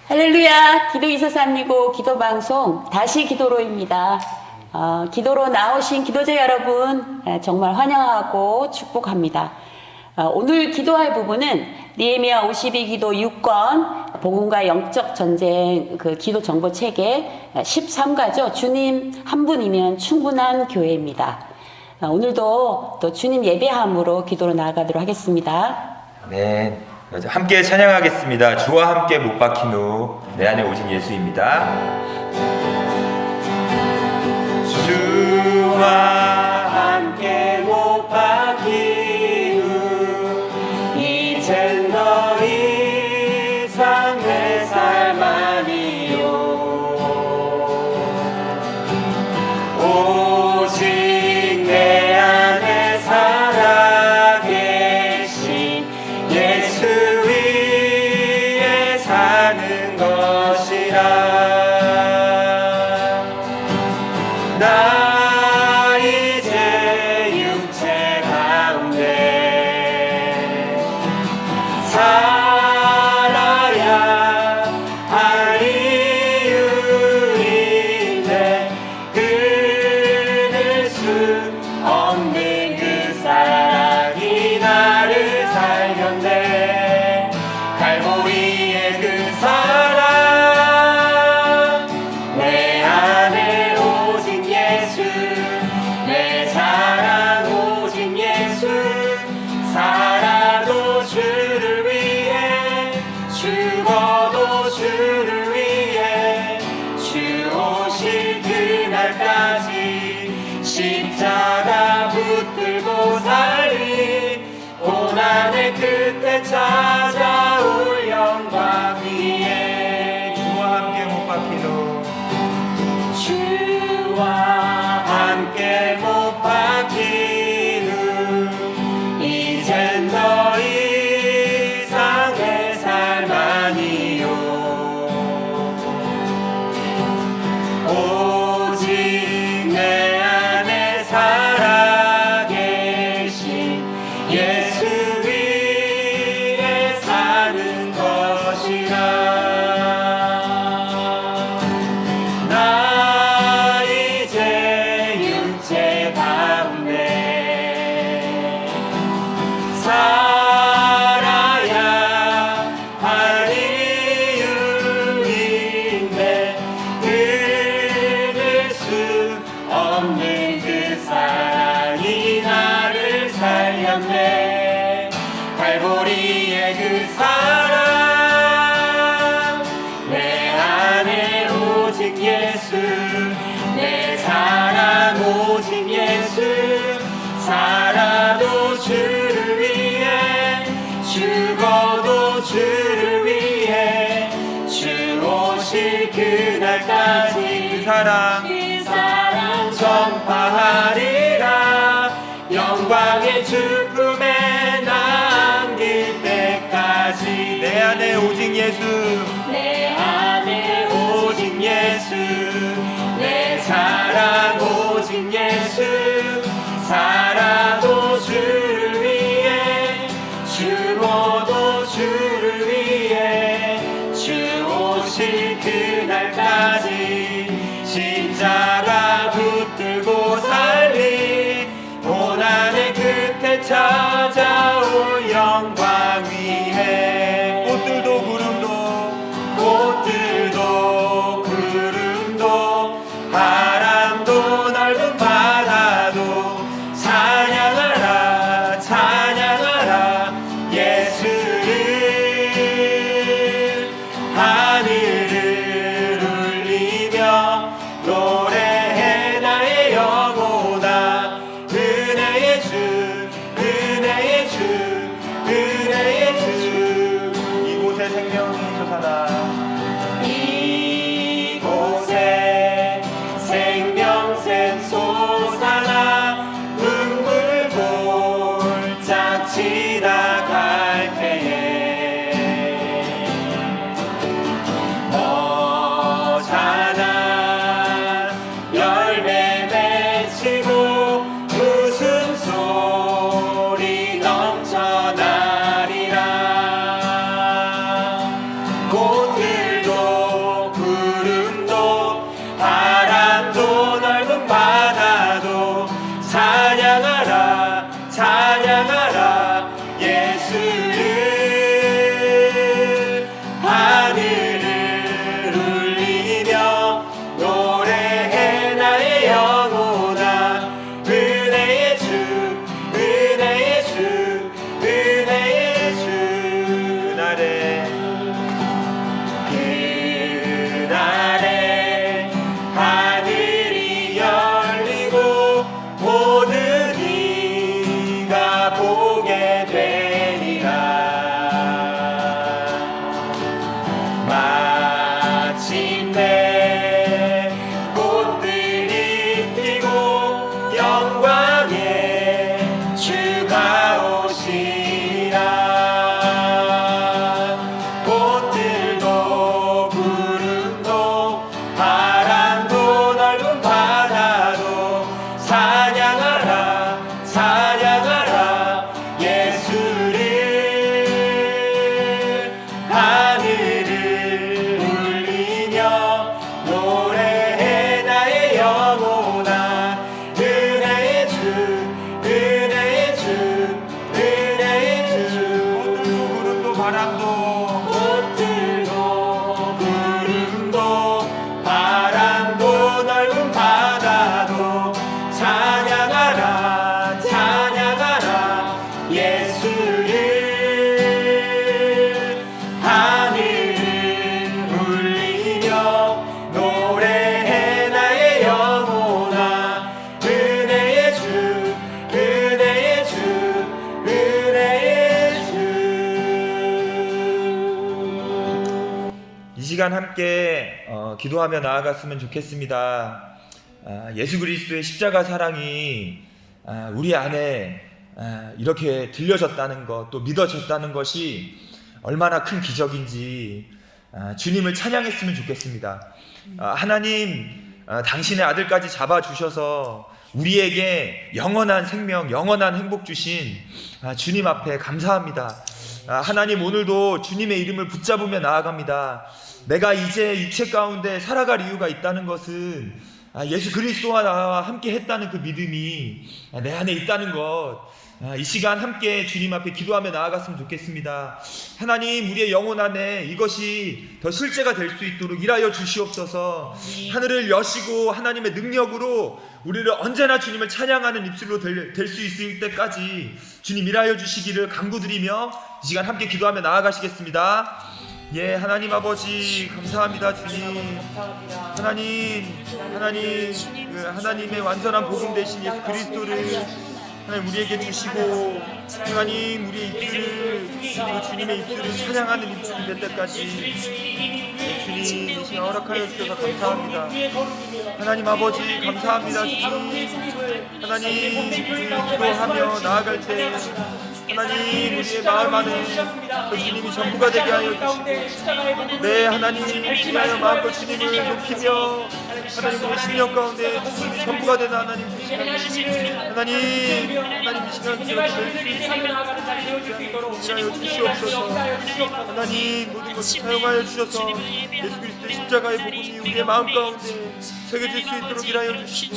할렐루야, 기도 24365 기도방송 다시 기도로입니다. 기도로 나오신 기도자 여러분 정말 환영하고 축복합니다. 오늘 기도할 부분은 느헤미야 52기도 6권 복음과 영적 전쟁 그 기도 정보 체계 13가죠. 주님 한 분이면 충분한 교회입니다. 오늘도 또 주님 예배함으로 기도로 나아가도록 하겠습니다. 네, 함께 찬양하겠습니다. 주와 함께 못 박힌 후 내 안에 오직 예수입니다. 주와 함께 못 박힌 후 이젠 더 이상 내 삶 아니요 오직 내 안에 살아계신 예수 위에 사는 것이라. 나 이제 육체 가운데 살아야 할 이유인데 끊을 수 없는 그 사랑이 나를 살렸네. 갈보리의 그 사랑 내 안에 오직 예수 내 자랑 오직 예수 살아도 주를 위해 죽어도 주를 위해 주 오실 그날까지 십자가 붙들고 살리 고난의 끝에 찾아올 영광 위에 주와 함께 못 박힌 후 주와 함께 못 박힌 후 이젠 더 이상 내 삶 아니요 오직 내 안에 살아계신 예수 위에 사는 것이라. 나 이제 육체 가운데 살아야 할 이유인데 끊을 수 없는 그 사랑이 나를 살렸네. 갈보리의 그 사랑 내 안에 오직 예수 내 자랑 오직 예수 살아도 주를 위해 죽어도 주를 위해 주 오실 그날까지 그 사랑 전파하리라. 영광의 주품에 남길 때까지 내 안에 오직 예수 내 안에 오직 예수 내 자랑 오직 예수 살아도 주를 위해 죽어도 주를 위해 주 오실 그날까지 십자가 붙들고 살리 고난의 끝에 찾아올 영광 위에 꽃들도 구름도 바람도 넓은 바다도 찬양하라 찬양하라 예수를 하늘을 울리며 노래해 나의 영혼아 은혜의 주 은혜의 주 은혜의 주 이곳에 생명이 솟아나 이곳에 생명샘 솟아나 눈물 골짝 지나갈 때에 어자나 열매 맺히고 웃음소리 넘쳐나리라. 꽃 마침내 꽃들이 피고 영광의 주가 오시리라. 꽃들도 구름도 바람도 넓은 바다도 찬양하라 찬양하라 예수를. 하늘을 울리며 노래해 나의 영혼아. 은혜의 주 은혜의 주 은혜의 주. 꽃들도 구름도 바람도 꽃들도 구름도 바람도 넓은 바다도 찬양하라 찬양하라 예수를. 하늘을 울리며 노래해 나의 영혼아. 은혜의 주 은혜의 주 은혜의 주. 이 시간 함께 기도하며 나아갔으면 좋겠습니다. 예수 그리스도의 십자가 사랑이 우리 안에 이렇게 들려졌다는 것, 또 믿어졌다는 것이 얼마나 큰 기적인지 주님을 찬양했으면 좋겠습니다. 하나님, 당신의 아들까지 잡아주셔서 우리에게 영원한 생명, 영원한 행복 주신 주님 앞에 감사합니다. 하나님, 오늘도 주님의 이름을 붙잡으며 나아갑니다. 내가 이제 육체 가운데 살아갈 이유가 있다는 것은 예수 그리스도와 나와 함께 했다는 그 믿음이 내 안에 있다는 것, 이 시간 함께 주님 앞에 기도하며 나아갔으면 좋겠습니다. 하나님, 우리의 영혼 안에 이것이 더 실제가 될 수 있도록 일하여 주시옵소서. 하늘을 여시고 하나님의 능력으로 우리를 언제나 주님을 찬양하는 입술로 될 수 있을 때까지 주님 일하여 주시기를 간구드리며 이 시간 함께 기도하며 나아가시겠습니다. 예, 하나님 아버지 감사합니다. 주님, 하나님 그 하나님의 완전한 복음 되신 예수 그리스도를 하나님 우리에게 주시고, 하나님 우리의 입술을, 그리고 주님의 입술을 찬양하는 입술이 될 때까지 주님 이 시간 허락하여 주셔서 감사합니다. 하나님 아버지 감사합니다. 주님, 하나님 기도하며 나아갈 때 하나님 우리의 마음 안에 그 주님이 전부가 되게 하여 주시고, 네 하나님 인하여 마음껏 주님을 높이며 하나님 우리 심령 가운데 주님이 전부가 되는 하나님 주시는 하나님 이 시간 기억될 수 있도록 주시옵소서. 하나님 모든 것을 사용하여 주셔서 예수 그리스도의 십자가의 복음이 우리의 마음 가운데 새겨질 수 있도록 일하여 주시고,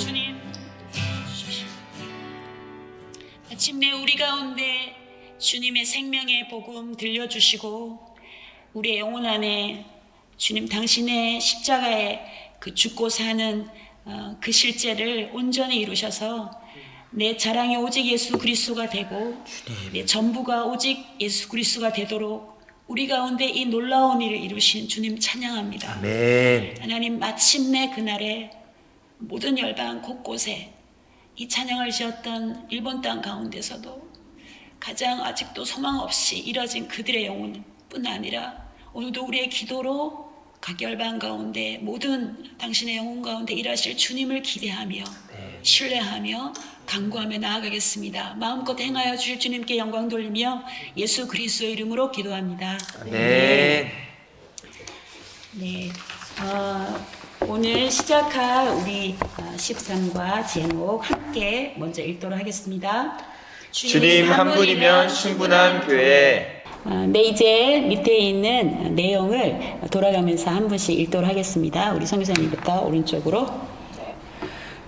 마침내 우리 가운데 주님의 생명의 복음 들려주시고, 우리의 영혼 안에 주님 당신의 십자가에 그 죽고 사는 그 실제를 온전히 이루셔서 내 자랑이 오직 예수 그리스도가 되고 내 전부가 오직 예수 그리스도가 되도록 우리 가운데 이 놀라운 일을 이루신 주님 찬양합니다. 아멘. 하나님, 마침내 그날에 모든 열방 곳곳에 이 찬양을 지었던 일본 땅 가운데서도 가장 아직도 소망 없이 이뤄진 그들의 영혼뿐 아니라 오늘도 우리의 기도로 각 열방 가운데 모든 당신의 영혼 가운데 일하실 주님을 기대하며 신뢰하며 간구하며 나아가겠습니다. 마음껏 행하여 주실 주님께 영광 돌리며 예수 그리스도의 이름으로 기도합니다. 아멘. 네, 오늘 시작할 우리 13과 제목 함께 먼저 읽도록 하겠습니다. 주님 한 분이면 충분한 교회. 네, 이제 밑에 있는 내용을 돌아가면서 한 분씩 읽도록 하겠습니다. 우리 선교사님부터 오른쪽으로.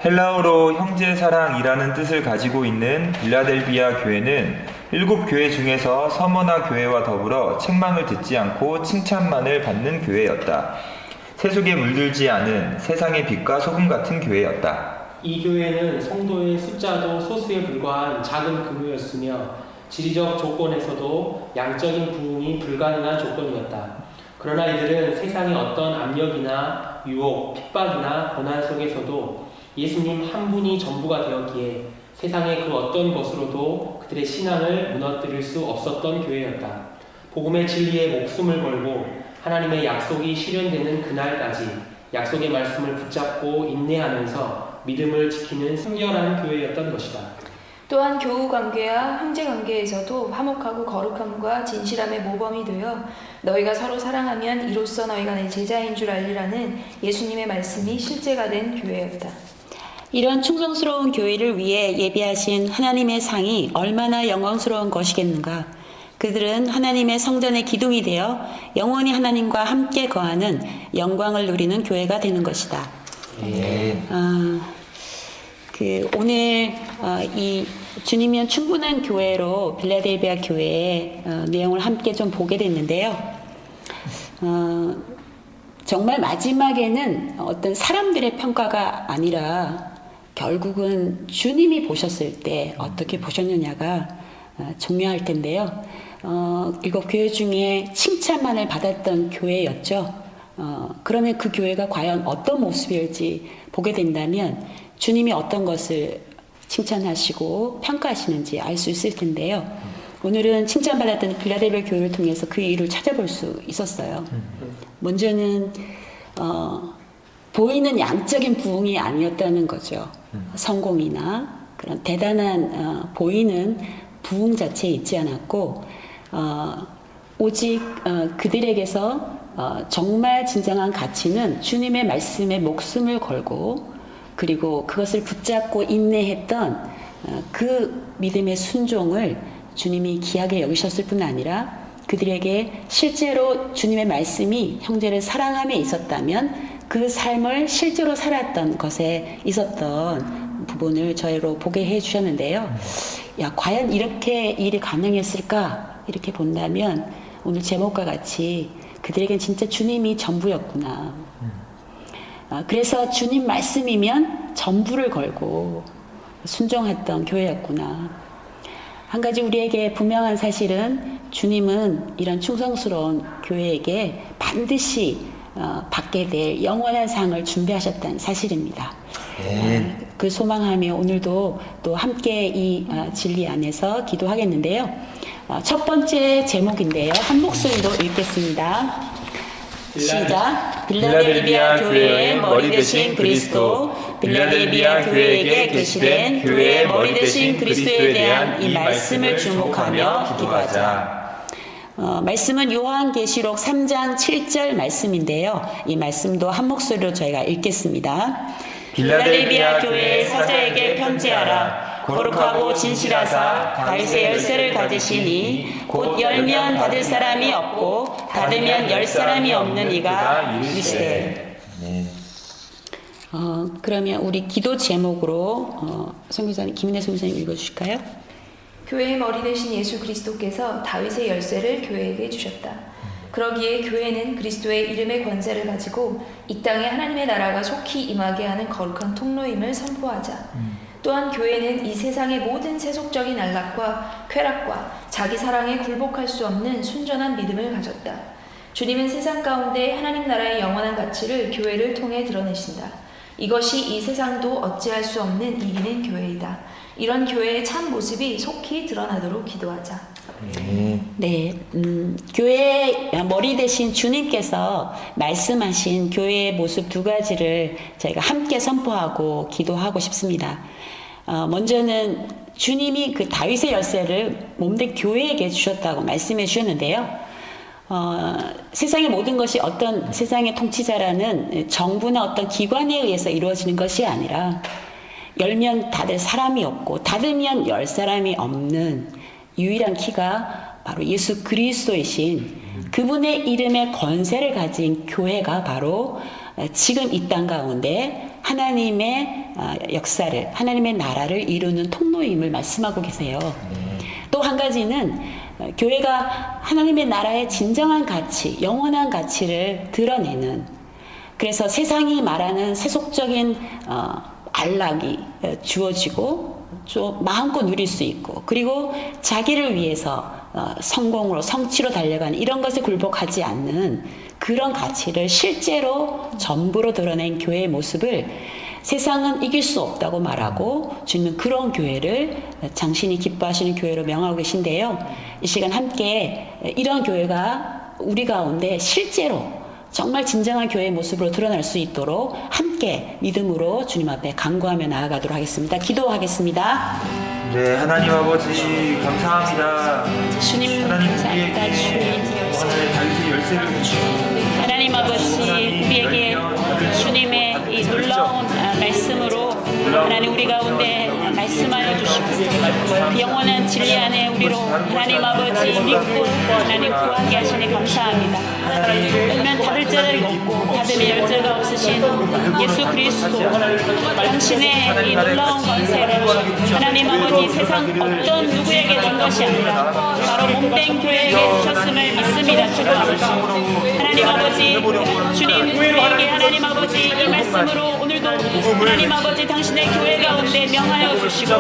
헬라어로 형제사랑이라는 뜻을 가지고 있는 빌라델비아 교회는 7교회 중에서 서머나 교회와 더불어 책망을 듣지 않고 칭찬만을 받는 교회였다. 세속에 물들지 않은 세상의 빛과 소금 같은 교회였다. 이 교회는 성도의 숫자도 소수에 불과한 작은 규모였으며 지리적 조건에서도 양적인 부흥이 불가능한 조건이었다. 그러나 이들은 세상의 어떤 압력이나 유혹, 핍박이나 고난 속에서도 예수님 한 분이 전부가 되었기에 세상의 그 어떤 것으로도 그들의 신앙을 무너뜨릴 수 없었던 교회였다. 복음의 진리에 목숨을 걸고 하나님의 약속이 실현되는 그날까지 약속의 말씀을 붙잡고 인내하면서 믿음을 지키는 순결한 교회였던 것이다. 또한 교우 관계와 형제 관계에서도 화목하고 거룩함과 진실함의 모범이 되어 너희가 서로 사랑하면 이로써 너희가 내 제자인 줄 알리라는 예수님의 말씀이 실제가 된 교회였다. 이런 충성스러운 교회를 위해 예비하신 하나님의 상이 얼마나 영광스러운 것이겠는가. 그들은 하나님의 성전의 기둥이 되어 영원히 하나님과 함께 거하는 영광을 누리는 교회가 되는 것이다. 오늘 이 주님이면 충분한 교회로 빌라델비아 교회의 내용을 함께 좀 보게 됐는데요. 정말 마지막에는 어떤 사람들의 평가가 아니라 결국은 주님이 보셨을 때 어떻게 보셨느냐가 중요할 텐데요. 일곱 교회 중에 칭찬만을 받았던 교회였죠. 그러면 그 교회가 과연 어떤 모습일지 보게 된다면 주님이 어떤 것을 칭찬하시고 평가하시는지 알 수 있을 텐데요. 오늘은 칭찬받았던 빌라델비아 교회를 통해서 그 이유를 찾아볼 수 있었어요. 먼저는 보이는 양적인 부흥이 아니었다는 거죠. 성공이나 그런 대단한 보이는 부흥 자체에 있지 않았고 오직 그들에게서 정말 진정한 가치는 주님의 말씀에 목숨을 걸고 그리고 그것을 붙잡고 인내했던 그 믿음의 순종을 주님이 귀하게 여기셨을 뿐 아니라 그들에게 실제로 주님의 말씀이 형제를 사랑함에 있었다면 그 삶을 실제로 살았던 것에 있었던 부분을 저희로 보게 해 주셨는데요. 과연 이렇게 일이 가능했을까? 이렇게 본다면 오늘 제목과 같이 그들에겐 진짜 주님이 전부였구나. 그래서 주님 말씀이면 전부를 걸고 순종했던 교회였구나. 한 가지 우리에게 분명한 사실은 주님은 이런 충성스러운 교회에게 반드시 받게 될 영원한 상을 준비하셨다는 사실입니다. 그 소망하며 오늘도 또 함께 이 진리 안에서 기도하겠는데요. 첫 번째 제목인데요. 한 목소리로 읽겠습니다. 시작. 빌라델비아 교회의 머리 되신 그리스도, 빌라델비아 교회에게 계시된 교회의 머리 되신 그리스도에 대한 이 말씀을 주목하며 기도하자. 말씀은 요한계시록 3장 7절 말씀인데요. 이 말씀도 한 목소리로 저희가 읽겠습니다. 빌라델비아 교회의 사자에게 편지하라. 거룩하고 진실하사 다윗의 열쇠를 가지시니 곧 열면 닫을 사람이 없고 닫으면 열 사람이 없는 이가 이르시되. 그러면 우리 기도 제목으로 선교사님 김인혜 선교사님 읽어주실까요? 교회의 머리 되신 예수 그리스도께서 다윗의 열쇠를 교회에게 주셨다. 그러기에 교회는 그리스도의 이름의 권세를 가지고 이 땅에 하나님의 나라가 속히 임하게 하는 거룩한 통로임을 선포하자. 또한 교회는 이 세상의 모든 세속적인 안락과 쾌락과 자기 사랑에 굴복할 수 없는 순전한 믿음을 가졌다. 주님은 세상 가운데 하나님 나라의 영원한 가치를 교회를 통해 드러내신다. 이것이 이 세상도 어찌할 수 없는 이기는 교회이다. 이런 교회의 참 모습이 속히 드러나도록 기도하자. 네, 교회의 머리 대신 주님께서 말씀하신 교회의 모습 두 가지를 저희가 함께 선포하고 기도하고 싶습니다. 먼저는 주님이 그 다윗의 열쇠를 몸된 교회에게 주셨다고 말씀해 주셨는데요. 세상의 모든 것이 어떤 세상의 통치자라는 정부나 어떤 기관에 의해서 이루어지는 것이 아니라 열면 닫을 사람이 없고 닫으면 열 사람이 없는 유일한 키가 바로 예수 그리스도이신 그분의 이름의 권세를 가진 교회가 바로 지금 이 땅 가운데 하나님의 역사를, 하나님의 나라를 이루는 통로임을 말씀하고 계세요. 또 한 가지는 교회가 하나님의 나라의 진정한 가치, 영원한 가치를 드러내는, 그래서 세상이 말하는 세속적인 안락이 주어지고 좀 마음껏 누릴 수 있고, 그리고 자기를 위해서 성공으로 성취로 달려가는 이런 것에 굴복하지 않는 그런 가치를 실제로 전부로 드러낸 교회의 모습을 세상은 이길 수 없다고 말하고 주님은 그런 교회를 당신이 기뻐하시는 교회로 명하고 계신데요. 이 시간 함께 이런 교회가 우리 가운데 실제로 정말 진정한 교회의 모습으로 드러날 수 있도록 함께 믿음으로 주님 앞에 간구하며 나아가도록 하겠습니다. 기도하겠습니다. 네, 하나님 아버지 감사합니다. 주님 하나님 감사합니다. 우리에게 주님 오늘 다윗의 열쇠를 주시고 하나님 아버지 우리에게 주님의 이 놀라운 말씀으로 하나님 우리 가운데 말씀하여 주시고 영원한 진리 안에 우리로 하나님 아버지 믿고 하나님 구하게 하시니 감사합니다. 그러면 받을 자를 없고 받을 열자가 없으신 예수 그리스도 당신의 이 놀라운 권세를 하나님 아버지 세상 어떤 누구에게 준 것이 아니라 바로 몸된 교회에게 주셨음을 믿습니다. 축복합니다. 하나님 아버지 주님 우리에게 하나님 아버지 이 말씀으로 오늘도 하나님 아버지 당신의 교회 가운데 명하여 주시고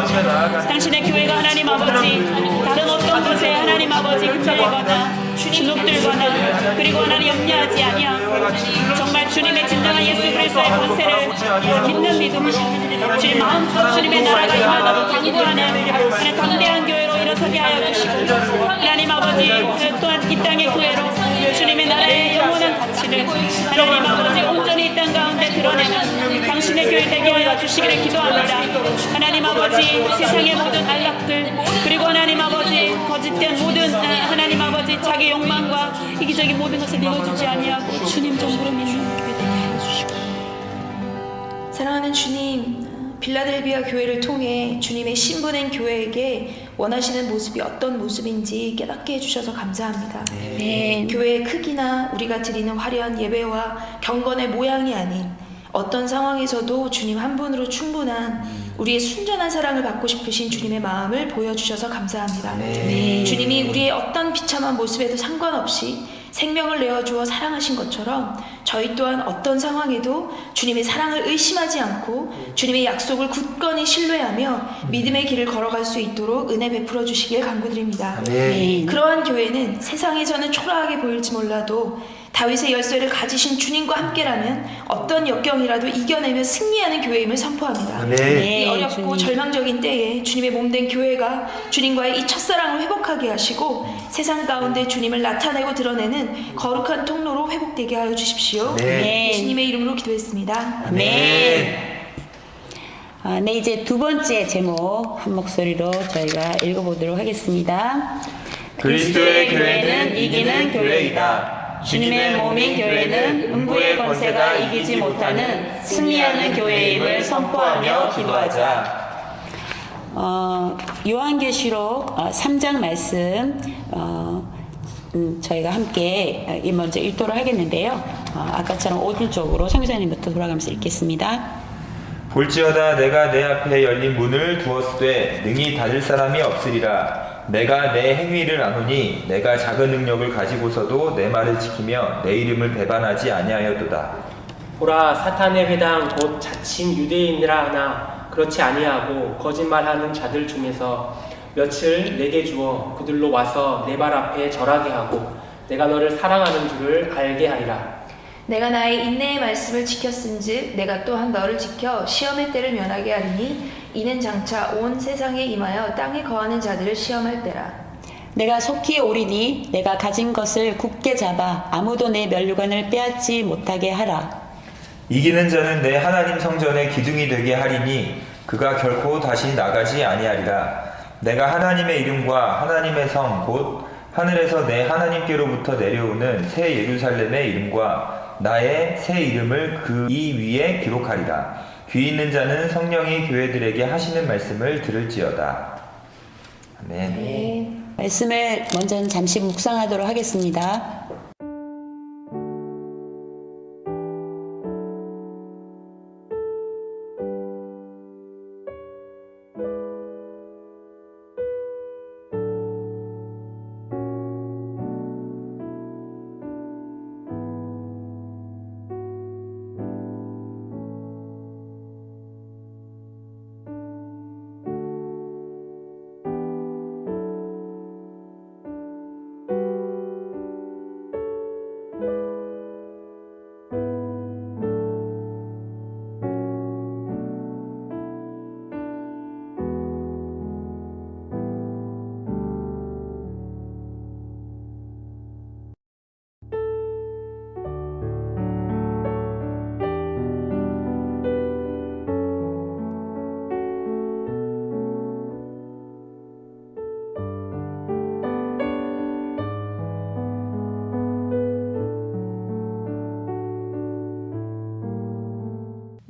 당신의 교회가 하나님 아버지 다른 어떤 곳에 하나님 아버지 흔들리거나 주눅들거나 그리고 하나님 염려하지 아니하고 정말 주님의 진정한 예수 그리스도의 권세를 믿는 믿음 주님 마음껏 주님의 나라가 임하다고 강구하는 하나님 담대한 교회로 일어서게 하여 주시고 하나님 아버지 또한 이 땅의 교회로 주님의 나라의 영원한 가치를 하나님 아버지 온전히 이 땅 가운데 드러내는 당신의 교회 되게 하여 주시기를 기도합니다. 하나님 아버지 세상의 모든 안락들 그리고 하나님 아버지 거짓된 모든 하나님 아버지 자기 욕망과 이기적인 모든 것을 내어주지 아니하고 주님 정부로 믿는 교회 되게 하여 주시고 사랑하는 주님, 빌라델비아 교회를 통해 주님의 신부된 교회에게 원하시는 모습이 어떤 모습인지 깨닫게 해주셔서 감사합니다. 네. 교회의 크기나 우리가 드리는 화려한 예배와 경건의 모양이 아닌 어떤 상황에서도 주님 한 분으로 충분한 우리의 순전한 사랑을 받고 싶으신 주님의 마음을 보여주셔서 감사합니다. 네. 주님이 우리의 어떤 비참한 모습에도 상관없이 생명을 내어주어 사랑하신 것처럼 저희 또한 어떤 상황에도 주님의 사랑을 의심하지 않고 주님의 약속을 굳건히 신뢰하며 믿음의 길을 걸어갈 수 있도록 은혜 베풀어 주시길 간구드립니다. 네. 그러한 교회는 세상에서는 초라하게 보일지 몰라도 다윗의 열쇠를 가지신 주님과 함께라면 어떤 역경이라도 이겨내며 승리하는 교회임을 선포합니다. 네, 이 어렵고 주님. 절망적인 때에 주님의 몸된 교회가 주님과의 이 첫사랑을 회복하게 하시고 세상 가운데 주님을 나타내고 드러내는 거룩한 통로로 회복되게 하여 주십시오. 네. 예수님의 이름으로 기도했습니다. 아멘. 네, 이제 두 번째 제목 한 목소리로 저희가 읽어보도록 하겠습니다. 그리스도의 교회는 이기는 교회이다. 주님의 몸인 교회는 음부의 권세가 이기지 못하는 승리하는 교회임을 선포하며 기도하자. 요한계시록 3장 말씀 저희가 함께 먼저 읽도록 하겠는데요. 아까처럼 오른쪽으로 성교사님부터 돌아가면서 읽겠습니다. 볼지어다 내가 내 앞에 열린 문을 두었으되 능히 닫을 사람이 없으리라. 내가 내 행위를 아노니 내가 작은 능력을 가지고서도 내 말을 지키며 내 이름을 배반하지 아니하였도다. 보라 사탄의 회당 곧 자칭 유대인이라 하나 그렇지 아니하고 거짓말하는 자들 중에서 며칠 내게 주어 그들로 와서 내 발 앞에 절하게 하고 내가 너를 사랑하는 줄을 알게 하리라. 내가 나의 인내의 말씀을 지켰은즉 내가 또한 너를 지켜 시험의 때를 면하게 하리니 이는 장차 온 세상에 임하여 땅에 거하는 자들을 시험할 때라. 내가 속히 오리니 내가 가진 것을 굳게 잡아 아무도 내 면류관을 빼앗지 못하게 하라. 이기는 자는 내 하나님 성전의 기둥이 되게 하리니 그가 결코 다시 나가지 아니하리라. 내가 하나님의 이름과 하나님의 성 곧 하늘에서 내 하나님께로부터 내려오는 새 예루살렘의 이름과 나의 새 이름을 그 이 위에 기록하리라. 귀 있는 자는 성령이 교회들에게 하시는 말씀을 들을지어다. 아멘. 네. 말씀을 먼저 잠시 묵상하도록 하겠습니다.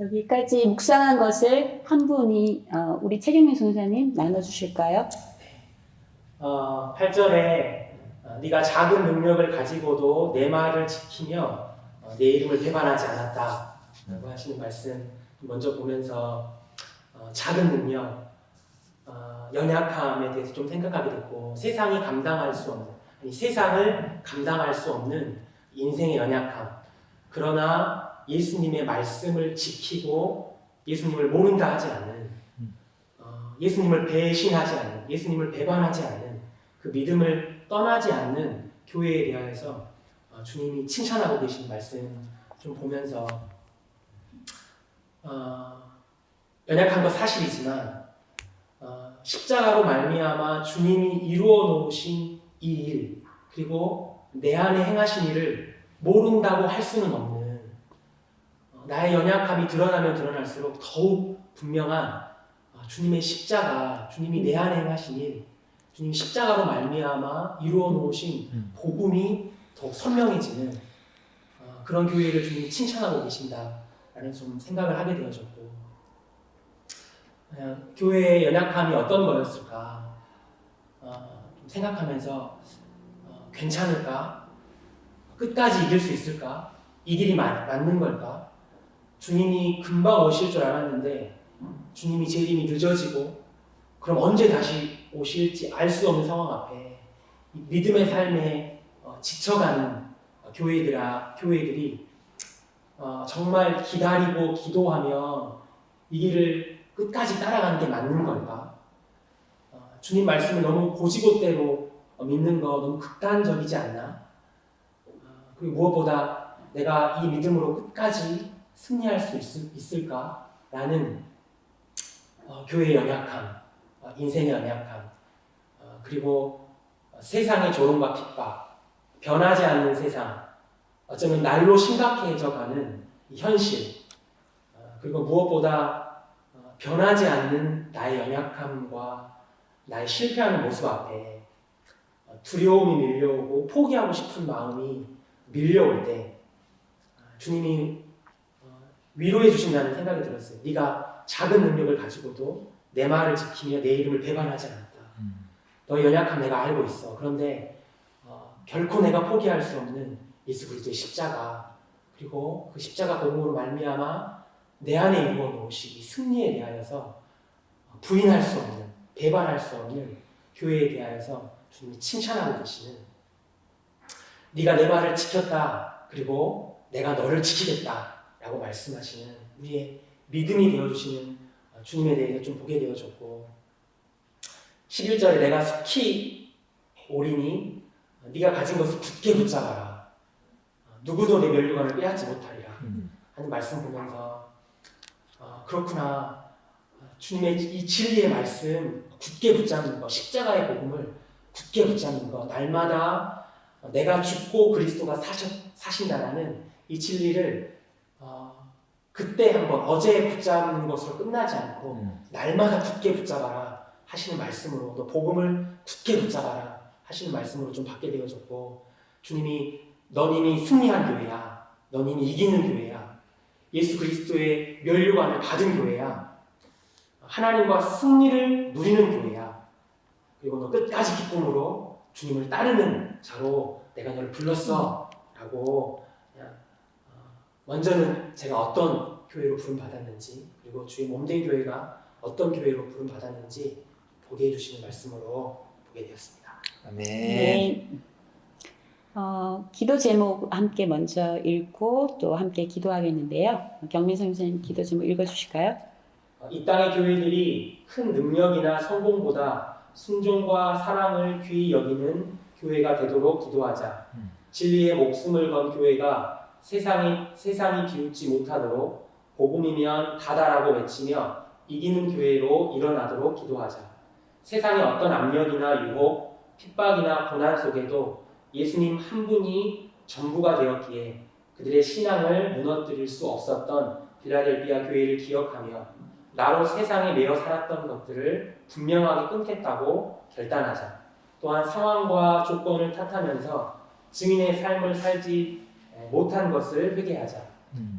여기까지 묵상한 것을 한 분이 우리 최경민 선생님 나눠주실까요? 8절에 네가 작은 능력을 가지고도 내 말을 지키며 내 이름을 배반하지 않았다 라고 하시는 말씀 먼저 보면서 작은 능력, 연약함에 대해서 좀 생각하게 됐고 세상이 감당할 수 없는, 아니 세상을 감당할 수 없는 인생의 연약함, 그러나 예수님의 말씀을 지키고 예수님을 모른다 하지 않은, 예수님을 배신하지 않는, 예수님을 배반하지 않는 그 믿음을 떠나지 않는 교회에 대하여서 주님이 칭찬하고 계신 말씀 좀 보면서 연약한 것 사실이지만 십자가로 말미암아 주님이 이루어 놓으신 이 일, 그리고 내 안에 행하신 일을 모른다고 할 수는 없는, 나의 연약함이 드러나면 드러날수록 더욱 분명한 주님의 십자가, 주님이 내 안에 행하신 일, 주님이 십자가로 말미암아 이루어 놓으신 복음이 더욱 선명해지는 그런 교회를 주님이 칭찬하고 계신다라는 좀 생각을 하게 되어졌고, 교회의 연약함이 어떤 거였을까 좀 생각하면서 괜찮을까? 끝까지 이길 수 있을까? 이 길이 맞는 걸까? 주님이 금방 오실 줄 알았는데 주님이 재림이 늦어지고 그럼 언제 다시 오실지 알 수 없는 상황 앞에 믿음의 삶에 지쳐가는 교회들이 정말 기다리고 기도하며 이 길을 끝까지 따라가는 게 맞는 걸까? 주님 말씀을 너무 고지고대로 믿는 거 너무 극단적이지 않나? 그리고 무엇보다 내가 이 믿음으로 끝까지 승리할 수 있을까라는 교회의 연약함, 인생의 연약함, 그리고 세상의 조롱과 핍박, 변하지 않는 세상, 어쩌면 날로 심각해져가는 이 현실, 그리고 무엇보다 변하지 않는 나의 연약함과 나의 실패하는 모습 앞에 두려움이 밀려오고 포기하고 싶은 마음이 밀려올 때 주님이 위로해 주신다는 생각이 들었어요. 네가 작은 능력을 가지고도 내 말을 지키며 내 이름을 배반하지 않았다. 너의 연약함 내가 알고 있어. 그런데 결코 내가 포기할 수 없는 예수 그리스도의 십자가, 그리고 그 십자가 복음으로 말미암아 내 안에 이루어 놓으신 이 승리에 대하여서 부인할 수 없는, 배반할 수 없는 교회에 대하여서 주님이 칭찬하고 계시는, 네가 내 말을 지켰다, 그리고 내가 너를 지키겠다 라고 말씀하시는 우리의 믿음이 되어주시는 주님에 대해서 좀 보게 되어졌고, 11절에 내가 속히 오리니 네가 가진 것을 굳게 붙잡아라, 누구도 내 면류관을 빼앗지 못하리라 하는 말씀 보면서 그렇구나, 주님의 이 진리의 말씀 굳게 붙잡는 것, 십자가의 복음을 굳게 붙잡는 것, 날마다 내가 죽고 그리스도가 사신다라는 이 진리를 그때 한번 어제 붙잡는 것으로 끝나지 않고 날마다 굳게 붙잡아라 하시는 말씀으로, 또 복음을 굳게 붙잡아라 하시는 말씀으로 좀 받게 되어졌고, 주님이 넌 이미 승리한 교회야, 넌 이미 이기는 교회야, 예수 그리스도의 면류관을 받은 교회야, 하나님과 승리를 누리는 교회야, 그리고 너 끝까지 기쁨으로 주님을 따르는 자로 내가 너를 불렀어 라고, 그냥 먼저는 제가 어떤 교회로 부름받았는지, 그리고 주의 몸된 교회가 어떤 교회로 부름받았는지 보게 해주시는 말씀으로 보게 되었습니다. 아멘. 네. 기도 제목 함께 먼저 읽고 또 함께 기도하겠는데요. 경민성 선생님 기도 제목 읽어주실까요? 이 땅의 교회들이 큰 능력이나 성공보다 순종과 사랑을 귀히 여기는 교회가 되도록 기도하자. 진리의 목숨을 건 교회가 세상이 비웃지 못하도록 복음이면 다다라고 외치며 이기는 교회로 일어나도록 기도하자. 세상의 어떤 압력이나 유혹, 핍박이나 고난 속에도 예수님 한 분이 전부가 되었기에 그들의 신앙을 무너뜨릴 수 없었던 빌라델비아 교회를 기억하며 나로 세상에 매여 살았던 것들을 분명하게 끊겠다고 결단하자. 또한 상황과 조건을 탓하면서 증인의 삶을 살지 못한 것을 회개하자.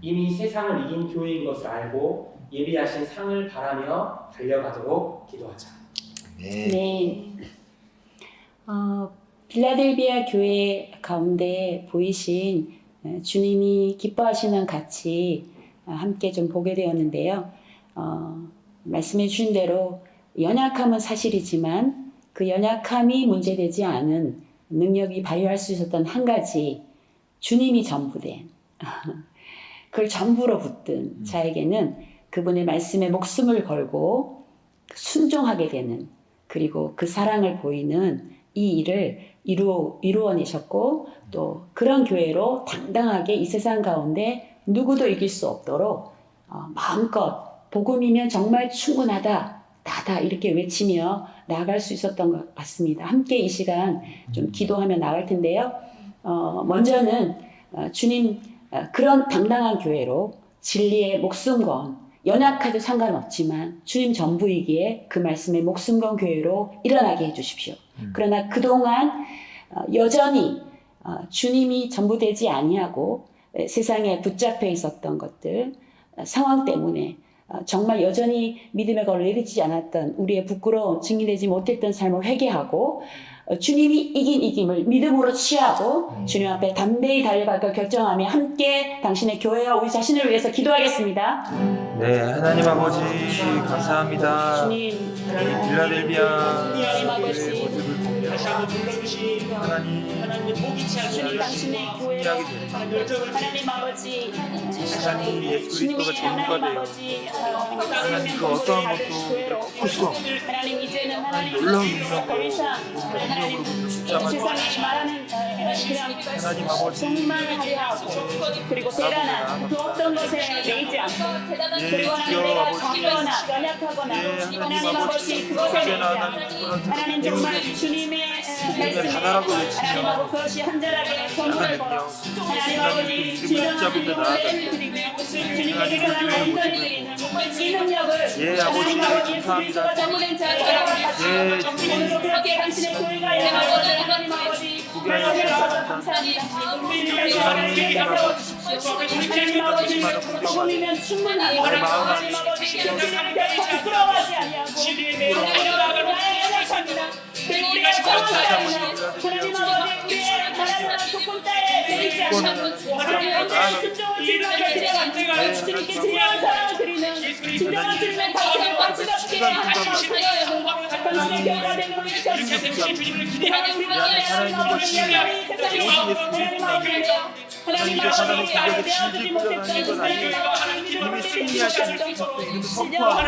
이미 세상을 이긴 교회인 것을 알고 예비하신 상을 바라며 달려가도록 기도하자. 네. 빌라델비아 교회 가운데 보이신 주님이 기뻐하시는 가치 함께 좀 보게 되었는데요. 말씀해 주신 대로 연약함은 사실이지만 그 연약함이 문제되지 않은 능력이 발휘할 수 있었던 한 가지, 주님이 전부된 그걸 전부로 붙든 자에게는 그분의 말씀에 목숨을 걸고 순종하게 되는, 그리고 그 사랑을 보이는 이 일을 이루어내셨고, 또 그런 교회로 당당하게 이 세상 가운데 누구도 이길 수 없도록 마음껏 복음이면 정말 충분하다, 다다 이렇게 외치며 나아갈 수 있었던 것 같습니다. 함께 이 시간 좀 기도하며 나갈 텐데요. 먼저는 주님 그런 당당한 교회로 진리에 목숨 건, 연약해도 상관없지만 주님 전부이기에 그 말씀에 목숨 건 교회로 일어나게 해주십시오. 그러나 그동안 여전히 주님이 전부되지 아니하고 세상에 붙잡혀 있었던 것들, 상황 때문에 정말 여전히 믿음의 걸을 내딛지 않았던 우리의 부끄러운, 증인되지 못했던 삶을 회개하고 주님이 이긴 이김을 믿음으로 취하고 주님 앞에 담대히 달려갈까 결정하며 함께 당신의 교회와 우리 자신을 위해서 기도하겠습니다. 네, 하나님 아버지 감사합니다. 주님, 하나님 빌라델비아 하나님 아버지, 모습을 다시 한번 불러주신 하나님 포기치 않지 주님 당신의 교회로 하나님 아버지, 하나님 예수 그리스도가 주님이 전부가 하나님 돼요. 아버지, 하나님 그 어떠한 것도 없어. 하나님 이제는 하나님 놀라운 더 이상 하나님 세상에 말하는 그냥 하나님 아버지 정말 하려하고 그리고 대단한 그 어떤 것에 매이지 않고 그리고 하나님 내가 작거나 연약하거나 하나님 아버지 그것에 매이지 않고 하나님 정말 주님의 말씀에 하나님 아버지 그것이 한절하게 선물을 걸어 하나님 아버지 진정한 주님을 드리고 주님께서 온전히 드리는 이 능력을 하나님 아버지 예수 그리스도가 전부된 자리가 오늘도 그렇게 당신의 교회가 일어나고 하나님 아버지 말씀해 주셔서 감사합니다. 하나님 아버지 복음이면 충분하고 하나님 아버지 주님을 결코 부끄러워하지 아니하고 연약합니다. 그리고 우리가 상황 때문에 하나님 아버지 우리의 하나님의 조건자에 매이지 않고 하나님 아버지 순종을 주님께 드려가지고 주님께 진정한 사랑을 드리는 진정한 주님의 당신을 감추답게 하나님 아버지 당신의 교회가 되는 우리 하나님 아버지 되어주지 못했던 이미 승리하신 그리스도 이름을 선포하고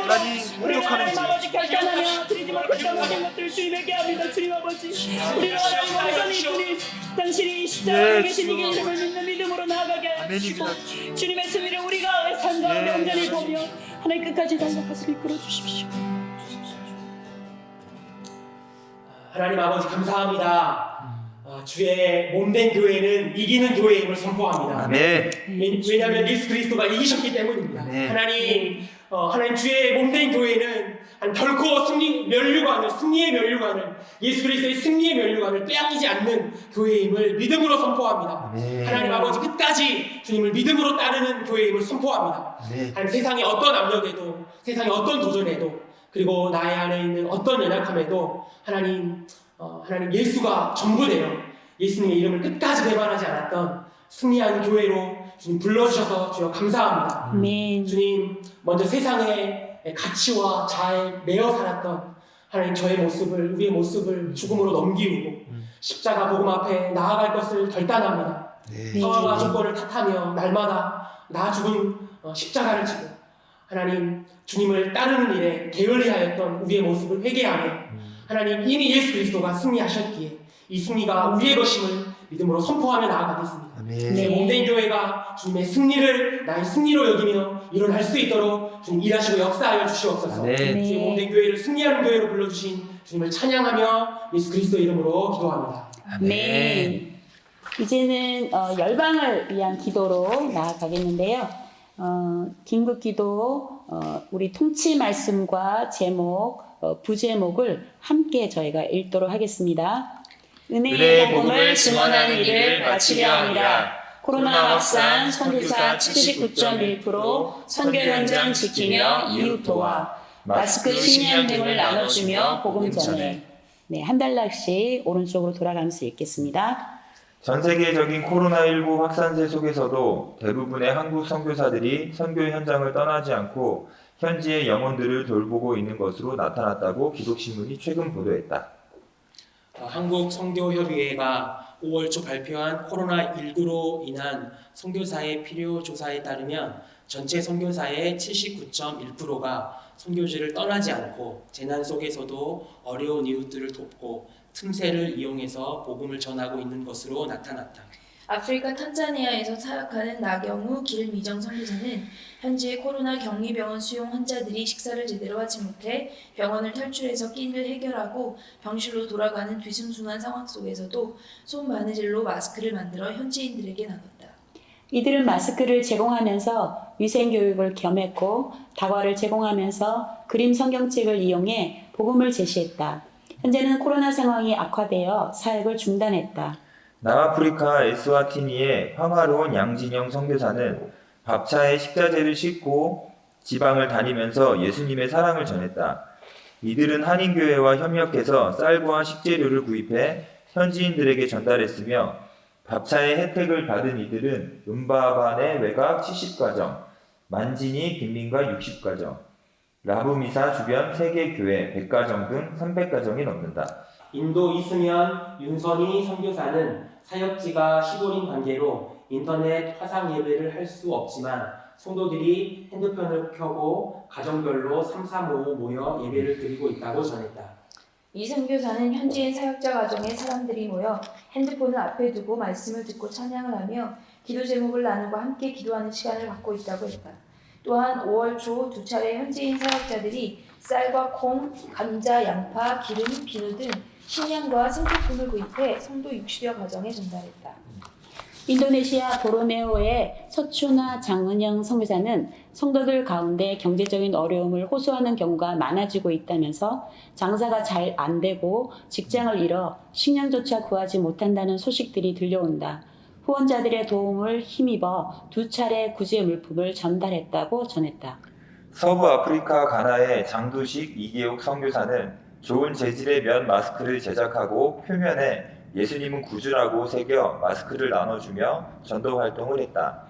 하나님 노력하는 아버지 결단하며 드리지 못했던 모든 것들을 주님에게 합니다. 주님 아버지 우리는 완전히 주님 당신이 십자가에 계신 이 이름을 믿는 믿음으로 나아가게 하시고 주님의 승리를 우리가 삶 가운데 온전히 보며 하나님 끝까지 달려가서 이끌어 주십시오. 하나님 아버지 감사합니다. 주의 몸된 교회는 이기는 교회임을 선포합니다. 아멘. 왜냐하면 예수 그리스도가 이기셨기 때문입니다. 아멘. 하나님 주의 몸된 교회는 결코 승리의 면류관을 예수 그리스도의 승리의 면류관을 빼앗기지 않는 교회임을 믿음으로 선포합니다. 아멘. 하나님 아버지 끝까지 주님을 믿음으로 따르는 교회임을 선포합니다. 아멘. 하나님 세상의 어떤 압력에도 세상의 어떤 도전에도 그리고 나의 안에 있는 어떤 연약함에도 하나님 예수가 전부되어 예수님의 이름을 끝까지 배반하지 않았던 승리한 교회로 주님 불러주셔서 주여 감사합니다. 아멘. 주님 먼저 세상의 가치와 자아에 매여 살았던 하나님 우리의 모습을 죽음으로 넘기고 십자가 복음 앞에 나아갈 것을 결단합니다. 네. 상황과 조건을 탓하며 날마다 나 죽은 십자가를 지고 하나님 주님을 따르는 일에 게을리하였던 우리의 모습을 회개하며 하나님 이미 예수 그리스도가 승리하셨기에 이 승리가 우리의 것임을 믿음으로 선포하며 나아가겠습니다. 아멘. 주의 몸된 교회가 주님의 승리를 나의 승리로 여기며 일어날 수 있도록 주님 일하시고 역사하여 주시옵소서. 아멘. 주의 몸된 교회를 승리하는 교회로 불러주신 주님을 찬양하며 예수 그리스도 이름으로 기도합니다. 아멘. 이제는 열방을 위한 기도로 나아가겠는데요. 긴급 기도 우리 통치 말씀과 제목 부제목을 함께 저희가 읽도록 하겠습니다. 은혜의 복음을 증언하는 일을 마치려 합니다. 코로나 확산 선교사 79.1%, 선교 현장 지키며 이웃 도와, 마스크 식량 등을 나눠주며 복음 전해. 네, 한 달락씩 오른쪽으로 돌아가면서 읽겠습니다. 전 세계적인 코로나19 확산세 속에서도 대부분의 한국 선교사들이 선교 현장을 떠나지 않고 현지의 영혼들을 돌보고 있는 것으로 나타났다고 기독신문이 최근 보도했다. 한국 선교협의회가 5월 초 발표한 코로나19로 인한 선교사의 필요 조사에 따르면 전체 선교사의 79.1%가 선교지를 떠나지 않고 재난 속에서도 어려운 이웃들을 돕고 틈새를 이용해서 복음을 전하고 있는 것으로 나타났다. 아프리카 탄자니아에서 사역하는 나경우 길미정 선교사는 현재 코로나 격리병원 수용 환자들이 식사를 제대로 하지 못해 병원을 탈출해서 끼니를 해결하고 병실로 돌아가는 뒤숭숭한 상황 속에서도 손 바느질로 마스크를 만들어 현지인들에게 나눴다. 이들은 마스크를 제공하면서 위생교육을 겸했고 다과를 제공하면서 그림 성경책을 이용해 복음을 제시했다. 현재는 코로나 상황이 악화되어 사역을 중단했다. 남아프리카 에스와티니의 황화로운 양진영 선교사는 밥차에 식자재를 싣고 지방을 다니면서 예수님의 사랑을 전했다. 이들은 한인교회와 협력해서 쌀과 식재료를 구입해 현지인들에게 전달했으며 밥차의 혜택을 받은 이들은 음바반의 외곽 70가정, 만지니 빈민가 60가정, 라부미사 주변 3개 교회 100가정 등 300가정이 넘는다. 인도 이승현 윤선희 선교사는 사역지가 시골인 관계로 인터넷 화상 예배를 할 수 없지만 성도들이 핸드폰을 켜고 가정별로 335 모여 예배를 드리고 있다고 전했다. 이 선교사는 현지인 사역자 가정에 사람들이 모여 핸드폰을 앞에 두고 말씀을 듣고 찬양을 하며 기도 제목을 나누고 함께 기도하는 시간을 갖고 있다고 했다. 또한 5월 초 2차례 현지인 사역자들이 쌀과 콩, 감자, 양파, 기름, 비누 등 식량과 생필품을 구입해 성도 60여 가정에 전달했다. 인도네시아 보르네오의 서춘화 장은영 선교사는 성도들 가운데 경제적인 어려움을 호소하는 경우가 많아지고 있다면서 장사가 잘 안 되고 직장을 잃어 식량조차 구하지 못한다는 소식들이 들려온다. 후원자들의 도움을 힘입어 2차례 구제 물품을 전달했다고 전했다. 서부 아프리카 가나의 장두식 이계욱 선교사는 좋은 재질의 면 마스크를 제작하고 표면에 예수님은 구주라고 새겨 마스크를 나눠주며 전도 활동을 했다.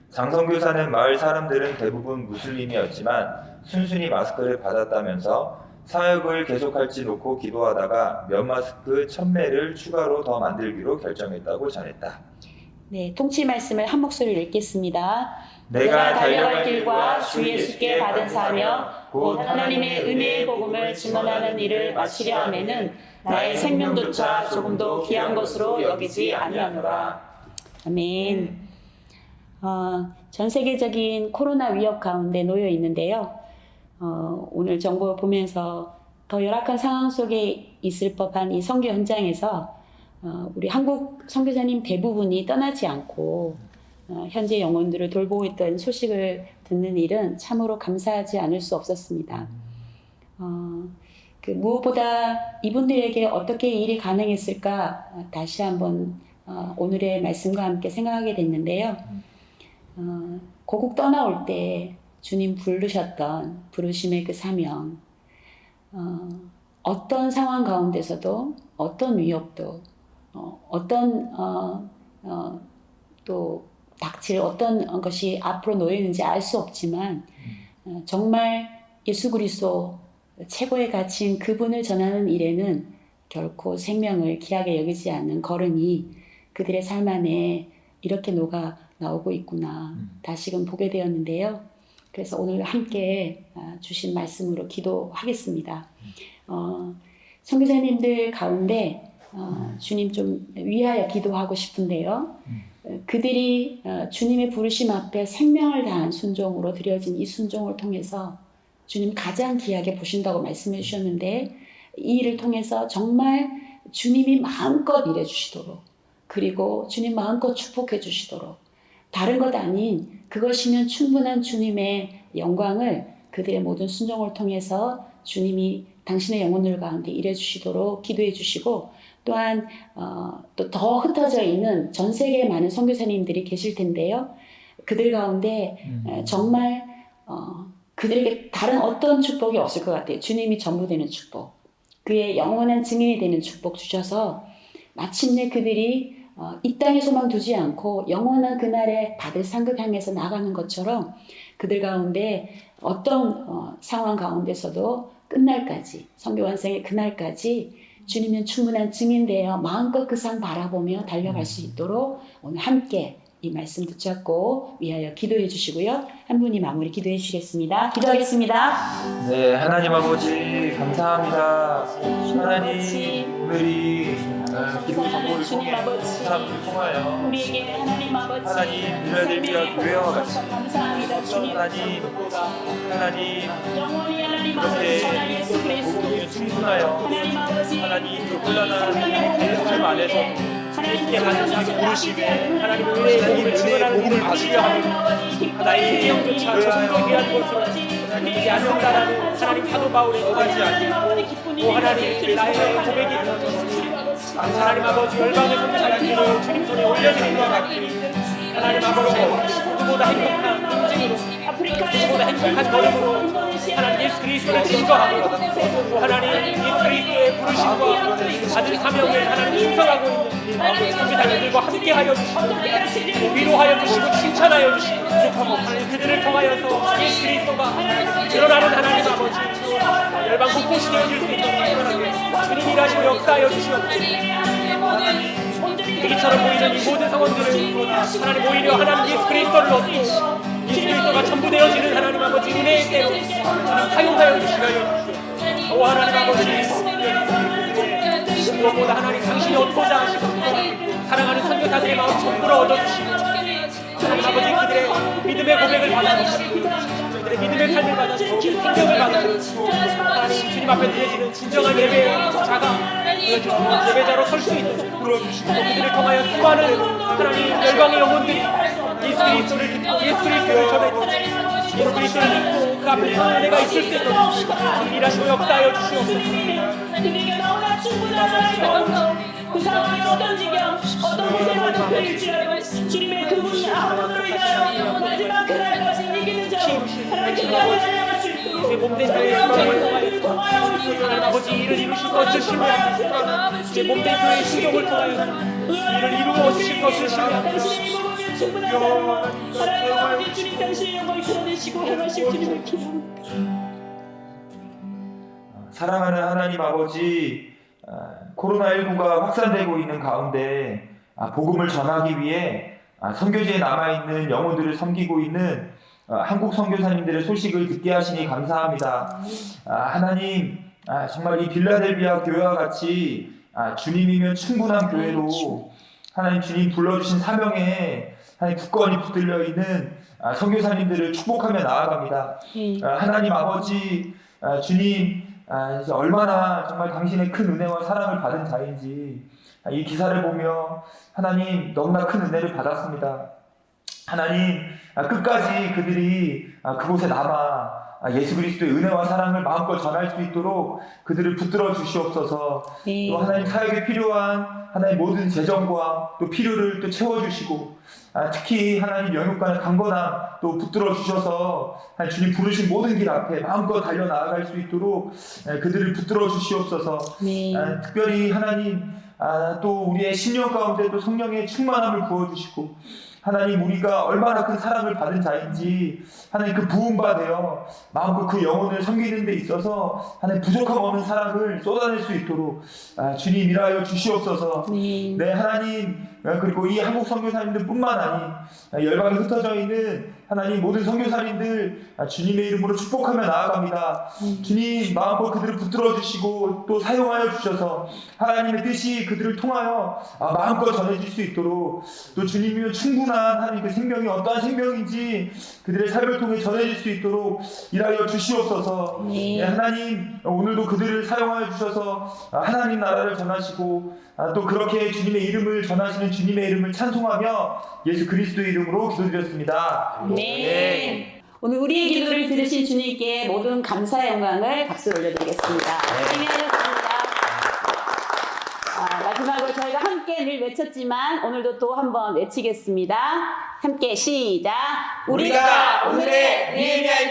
장 선교사는 마을 사람들은 대부분 무슬림이었지만 순순히 마스크를 받았다면서 사역을 계속할지 놓고 기도하다가 면 마스크 1000매를 추가로 더 만들기로 결정했다고 전했다. 네, 통치 말씀을 한 목소리로 읽겠습니다. 내가 달려갈 길과 주 예수께 받은 사명 곧 하나님의 은혜의 복음을 증언하는 일을 마치려 함에는 나의 생명조차 조금도 귀한 것으로 여기지 아니하노라. 아멘. 전 세계적인 코로나 위협 가운데 놓여 있는데요. 오늘 정보 보면서 더 열악한 상황 속에 있을 법한 이 선교 현장에서 우리 한국 선교사님 대부분이 떠나지 않고 현재 영혼들을 돌보고 있던 소식을 듣는 일은 참으로 감사하지 않을 수 없었습니다. 무엇보다 이분들에게 어떻게 이 일이 가능했을까 다시 한번 오늘의 말씀과 함께 생각하게 됐는데요. 고국 떠나올 때 주님 부르셨던 부르심의 그 사명, 어떤 상황 가운데서도 어떤 위협도 어떤 또 닥칠 어떤 것이 앞으로 놓여 있는지 알 수 없지만 정말 예수 그리스도 최고의 가치인 그분을 전하는 일에는 결코 생명을 귀하게 여기지 않는 걸음이 그들의 삶 안에 이렇게 녹아 나오고 있구나 다시금 보게 되었는데요. 그래서 오늘 함께 주신 말씀으로 기도하겠습니다. 선교사님들 가운데 주님 좀 위하여 기도하고 싶은데요. 그들이 주님의 부르심 앞에 생명을 다한 순종으로 드려진 이 순종을 통해서 주님 가장 귀하게 보신다고 말씀해 주셨는데 이 일을 통해서 정말 주님이 마음껏 일해 주시도록 그리고 주님 마음껏 축복해 주시도록 다른 것 아닌 그것이면 충분한 주님의 영광을 그들의 모든 순종을 통해서 주님이 당신의 영혼들 가운데 일해 주시도록 기도해 주시고 또한 또 더 흩어져 있는 전 세계에 많은 선교사님들이 계실 텐데요. 그들 가운데 정말 그들에게 다른 어떤 축복이 없을 것 같아요. 주님이 전부 되는 축복, 그의 영원한 증인이 되는 축복 주셔서 마침내 그들이 이 땅에 소망 두지 않고 영원한 그날에 받을 상급 향해서 나가는 것처럼 그들 가운데 어떤 상황 가운데서도 끝날까지, 선교 완성의 그날까지 주님은 충분한 증인되어 마음껏 그 상 바라보며 달려갈 수 있도록 오늘 함께 이 말씀 붙잡고 위하여 기도해 주시고요. 한 분이 마무리 기도해 주시겠습니다. 기도하겠습니다. 네, 하나님 아버지 감사합니다. 하나님 오늘이 기도 선포를 주님 아버지, 사람을 통하여 우리에게 하나님 아버지 하나님 빌라델비아 교회와 같이 감사합니다. 주님 하나님 영원히 하나님 아버지 전하 예수 그리스도 충분하여 하나님 아버지 하나님 그 혼란한 삶 안에서 함께 하는 자기 부르심에 하나님 은혜의 복을 증언하는 일을 하시려 합니다. 나의 인형조차 저승에 대한 것으로 이지 않는다라는 하나님 사도 바울의 고하지 않고 또 하나님 나의 고백이 하나님 아버지 열방의 자기를 주님 손에 올려드린 것 같이 하나님 아버지 누구보다 행복한 인생으로 누구보다 행복한 걸음으로 하나님 예수 그리스도를 증거하고 또 하나님 예수 그리스도의 부르심과 받은 사명을 하나님 충성하고 있는 선교사님들과 함께하여 주시고 위로하여 주시고 칭찬하여 주시고 하나님 그들을 통하여서 예수 그리스도가 드러나는 하나님 아버지 열방 곳곳이 되어질 수 있도록 주님 일하시고 역사하여 주시옵소서. 이처럼 보이는 이 모든 상황들을 하나님 오히려 하나님 예수 그리스도를 얻고 예수 그리스도가 전부 되어지는 하나님 아버지 은혜의 때로 주님 사용하여 주시하여 주시옵소서. 오 하나님 아버지 무엇보다 하나님 당신이 얻고자 하시고 사랑하는 선교사들의 마음 전부를 얻어주시고 하나님 아버지 그들의 믿음의 고백을 받아주시고 그들의 믿음의 삶을 받아주시고 생명을 받아주시고 하나님 주님 앞에 드려지는 진정한 예배자가 예배자로 설 수 있도록 불러주시고 그들을 통하여 수많은 하나님 열방의 영혼들이 예수 그리스도를 듣고 예수 그리스도를 전해주시고 예수 그리스도를 믿고 그 앞에 서 은혜가 있을 수 있도록 주님 일하시고 역사하여 주시옵소서. 그에게 너무나 충분하잖아요. 그 상황이 어떤 지경, 어떤 고생을 겪을지라도 주님의 그분 아무로 인하여 마지막 그날까지 이기는 자로 하나님 끝까지 달려갈 수 있도록 제 몸된 교회의 신경을 통하여 하나님 아버지 일을 이루실 것을 신뢰합니다. 제 몸된 교회의 신경을 통하여 일을 이루어 주실 것을 신뢰합니다. 당신의 몸을 충분하다. 하나님 아버지 주님 당신의 영광을 드러내시고 행하실 주님을 기도합니다. 사랑하는 하나님 아버지, 코로나19가 확산되고 있는 가운데 복음을 전하기 위해 선교지에 남아있는 영혼들을 섬기고 있는 한국 선교사님들의 소식을 듣게 하시니 감사합니다. 하나님, 정말 이 빌라델비아 교회와 같이 주님이면 충분한 교회로 하나님 주님 불러주신 사명에 하나님 굳건히 붙들려 있는 선교사님들을 축복하며 나아갑니다. 하나님 아버지, 주님 이제 얼마나 정말 당신의 큰 은혜와 사랑을 받은 자인지 이 기사를 보며 하나님 너무나 큰 은혜를 받았습니다. 하나님 끝까지 그들이 그곳에 남아 예수 그리스도의 은혜와 사랑을 마음껏 전할 수 있도록 그들을 붙들어 주시옵소서. 또 하나님 사역에 필요한 하나님 모든 재정과 또 필요를 또 채워주시고 특히 하나님 영육간의 강건함 또 붙들어 주셔서 주님 부르신 모든 길 앞에 마음껏 달려나아갈 수 있도록 그들을 붙들어 주시옵소서. 특별히 하나님 또 우리의 신령 가운데 또 성령의 충만함을 부어주시고 하나님 우리가 얼마나 큰 사랑을 받은 자인지 하나님 그 부음바 되어 마음껏 그 영혼을 섬기는 데 있어서 하나님 부족함 없는 사랑을 쏟아낼 수 있도록 주님 일하여 주시옵소서. 네 하나님 그리고 이 한국 선교사님들 뿐만 아니 열방에 흩어져 있는 하나님 모든 선교사님들 주님의 이름으로 축복하며 나아갑니다. 주님 마음껏 그들을 붙들어 주시고 또 사용하여 주셔서 하나님의 뜻이 그들을 통하여 마음껏 전해질 수 있도록 또 주님이면 충분한 하나님 그 생명이 어떠한 생명인지 그들의 삶을 통해 전해질 수 있도록 일하여 주시옵소서. 하나님 오늘도 그들을 사용하여 주셔서 하나님 나라를 전하시고 또 그렇게 주님의 이름을 전하시는 주님의 이름을 찬송하며 예수 그리스도의 이름으로 기도드렸습니다. 오늘 우리의 기도를 들으신 주님께 모든 감사의 영광을 박수로 올려드리겠습니다. 열심히 하셨습니다. 마지막으로 저희가 함께 늘 외쳤지만 오늘도 또 한번 외치겠습니다. 함께 시작. 우리가 오늘의 느헤미야